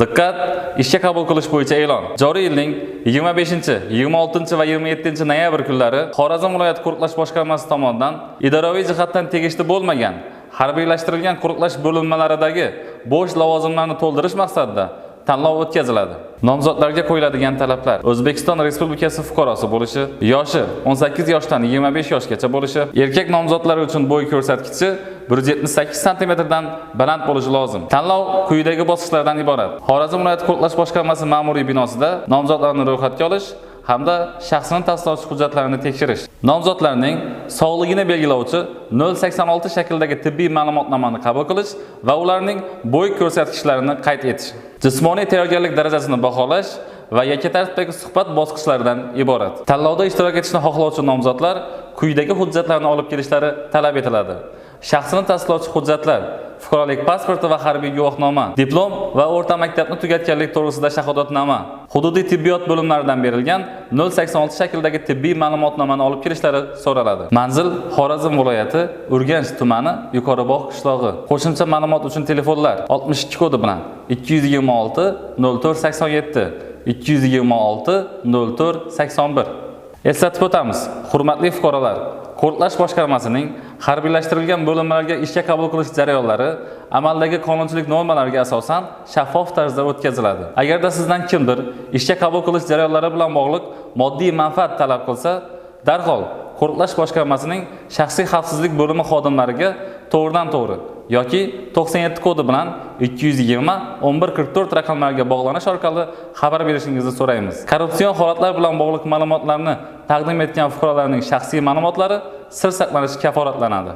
Diqqat, ishga qabul qilish bo'yicha e'lon. Joriy yilning 25, 26 va 27 noyabr kunlari Xorazm viloyat qo'riqlash boshqarmasi tomonidan idoraviy jihatdan tegishli bo'lmagan harbiylashtirilgan qo'riqlash bo'linmalaridagi bo'sh lavozimlarni to'ldirish maqsadida tanlov o'tkaziladi. Nomzodlarga qo'yiladigan talablar: O'zbekiston Respublikasi fuqarosi bo'lishi, yoshi 18 yoshdan 25 yoshgacha bo'lishi, erkak nomzodlar uchun bo'y ko'rsatkichi 178 sm dan baland bo'lishi lozim. Tanlov quyidagi bosqichlardan iborat. Xorazm viloyat qo'riqlash boshqarmasi ma'muriy binosida nomzodlarni ro'yxatga olish hamda shaxsini tasdiqlovchi hujjatlarini tekshirish. Nomzodlarning sog'ligini belgilovchi 086 shakldagi tibbiy ma'lumotnomani qabul qilish va ularning bo'y ko'rsatkichlarini qayd etish. Jismoniy tayyorgarlik darajasini baholash va yakka tartibdagi suhbat bosqichlaridan iborat. Tanlovda ishtirok etishni xohlovchi nomzodlar quyidagi hujjatlarni olib kelishlari talab etiladi. Shaxsini tasdiqlovchi hujjatlar: fuqarolik pasporti va harbiy guvohnoma, diplom va o'rta maktabni tugatganlik to'g'risida shahodatnoma, hududiy tibbiyot bo'limlaridan berilgan 086 shakldagi tibbiy ma'lumotnomani olib kelishlari so'raladi. Manzil: Xorazm viloyati, Urganch tumani, Yuqoribog' qishlog'i. Qo'shimcha ma'lumot uchun telefonlar 62 kodi bilan 226 0487 226 0481. Eslatib o'tamiz, hurmatli fuqarolar, qo'riqlash boshqarmasining harbiylashtirilgan bo'linmalarga ishga qabul qilish jarayonlari amaldagi qonunchilik normalariga asosan shaffof tarzda o'tkaziladi. Agarda sizdan kimdir ishga qabul qilish jarayonlari bilan bog'liq moddiy manfaat talab qilsa, darhol qo'riqlash boshqarmasining shaxsiy xavfsizlik bo'limi xodimlariga to'g'ridan-to'g'ri yoki 97 kodi bilan 220 1144 raqamlariga bog'lanish orqali xabar berishingizni so'raymiz. Korrupsion holatlar bilan bog'liq ma'lumotlarni taqdim etgan fuqarolarning shaxsiy ma'lumotlari sir saqlanishi kafolatlanadi.